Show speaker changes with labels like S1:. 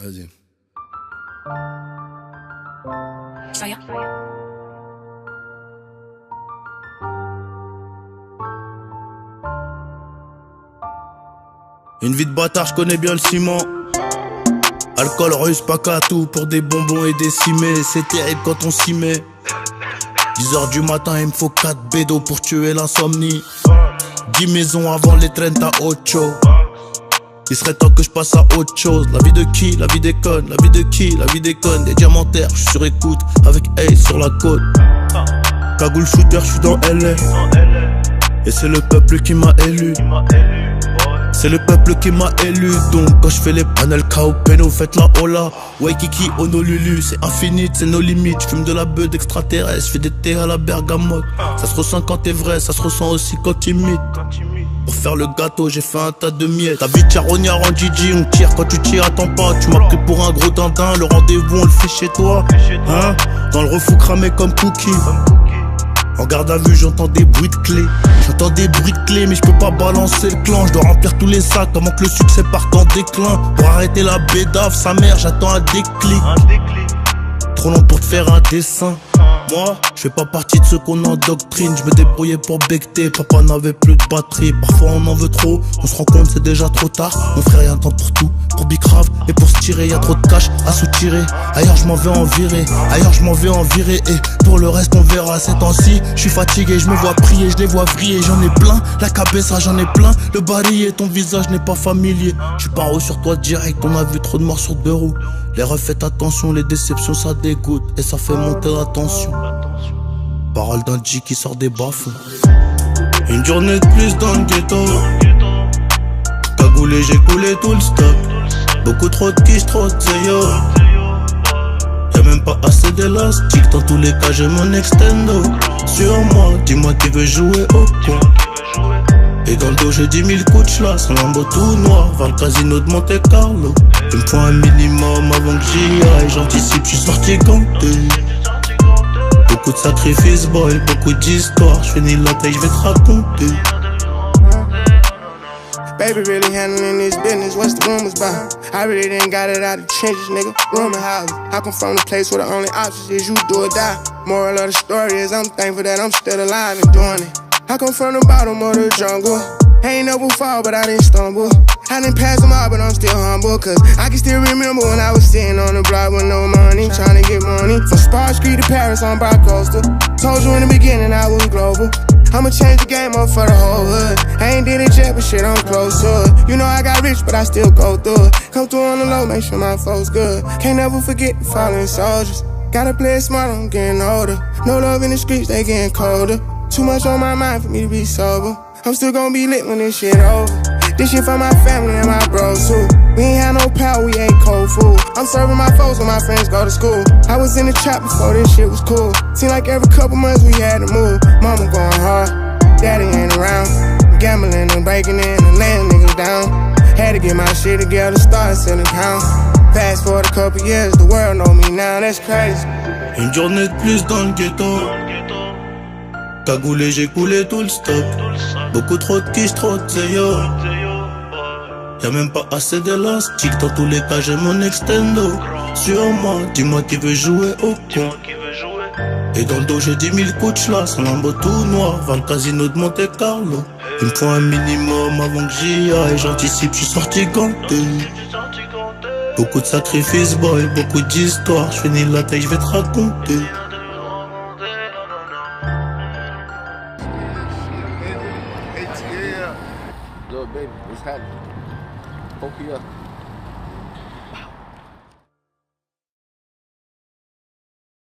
S1: Vas-y.
S2: Saya.
S1: Une vie de bâtard, je connais bien le ciment. Alcool russe, pas qu'à tout pour des bonbons et des cimets. C'est terrible quand on s'y met. 10h du matin, il me faut 4 bédos pour tuer l'insomnie. 10 maisons avant les trains à Ocho. Il serait temps que je passe à autre chose. La vie de qui? La vie des connes. La vie de qui? La vie des connes. Des diamantaires, je suis sur écoute avec Ace sur la côte. Cagoule shooter, je suis dans LA. Et c'est le peuple qui m'a élu. C'est le peuple qui m'a élu. Donc quand je fais les panels KO Peno, faites la hola. Waikiki, Honolulu, c'est infini, c'est nos limites. Je fume de la beuh d'extraterrestre, je fais des thés à la bergamote. Ça se ressent quand t'es vrai, ça se ressent aussi quand t'imites. Pour faire le gâteau, j'ai fait un tas de miettes. Ta vie de charognard en Gigi, on tire quand tu tires, attends pas. Tu m'as pris pour un gros dindin, le rendez-vous on le fait chez toi. Hein? Dans le refou cramé comme Cookie. En garde à vue, j'entends des bruits de clés. J'entends des bruits de clés, mais je peux pas balancer le clan. Je dois remplir tous les sacs avant que le succès parte en déclin. Pour arrêter la bédave, sa mère, j'attends un déclic. Trop long pour te faire un dessin. Moi, je fais pas partie de ceux qu'on endoctrine. Je me débrouillais pour becter, papa n'avait plus de batterie. Parfois on en veut trop, on se rend compte c'est déjà trop tard. On ferait rien tant pour tout, pour bicrave et pour se tirer. Y'a trop de cash à soutirer. Ailleurs je m'en vais en virer, ailleurs je m'en vais en virer. Et pour le reste on verra. Ces temps-ci, je suis fatigué, je me vois prier, je les vois vriller. J'en ai plein, la cabessa j'en ai plein. Le barillet, ton visage n'est pas familier. Je pars sur toi direct, on a vu trop de morts sur 2 roues. Les refs, faites attention, les déceptions ça dégoûte. Et ça fait monter la tension. Parole d'un G qui sort des bas-fonds. Une journée de plus dans le ghetto. Cagoulé, j'ai coulé tout le stock. Beaucoup trop de quiche, trop de zéyo. Y'a même pas assez d'élastique. Dans tous les cas j'ai mon extendo. Sur moi, dis-moi qui veut jouer au coin. Et dans le dos j'ai 10 000 coups de chlasse. Un lambeau tout noir, vers le casino de Monte Carlo. Tu me prends un minimum avant que j'y aille. J'anticipe, j'suis sorti ganté. Beaucoup de sacrifices, boy, beaucoup d'histoires. J'finis la taille, j'vais te raconter.
S3: Baby really handling this business, what's the rumors about? I really didn't got it out of trenches, nigga, rumor house. I come from the place where the only option is you do or die. Moral of the story is I'm thankful that I'm still alive and doing it. I come from the bottom of the jungle. Ain't never fall, but I didn't stumble. I didn't pass them all, but I'm still humble. Cause I can still remember when I was sitting on the block with no money, trying to get money. From Spar Street to Paris on Bi-Coastal. Told you in the beginning I was global. I'ma change the game up for the whole hood. I ain't did it yet, but shit, I'm close to it. You know I got rich, but I still go through it. Come through on the low, make sure my folks good. Can't never forget the fallen soldiers. Gotta play it smart, I'm getting older. No love in the streets, they getting colder. Too much on my mind for me to be sober. I'm still gon' be lit when this shit over. This shit for my family and my bros too. We ain't had no power, we ate cold food. I'm serving my folks when my friends go to school. I was in the trap before this shit was cool. Seemed like every couple months we had to move. Mama going hard, daddy ain't around. Gambling and breaking in and laying niggas down. Had to get my shit together, start selling pounds. Fast forward a couple years, the world know me now, that's crazy.
S1: Une journée de plus dans le ghetto. Cagoulé, j'ai coulé tout le stock. Beaucoup trop de quiche, trop de zéyo. Y'a même pas assez d'élastique. Dans tous les cas j'ai mon extendo. Sur moi, dis-moi qui veut jouer au con. Et dans le dos j'ai 10 000 coups de chlasse. Un lambeau tout noir, vers le casino de Monte Carlo. Il me faut un minimum avant que j'y aille. J'anticipe, j'suis sorti ganté. Beaucoup de sacrifices, boy, beaucoup d'histoires. J'finis la taille, j'vais te raconter.
S4: Little baby, what's happening? Poke you up.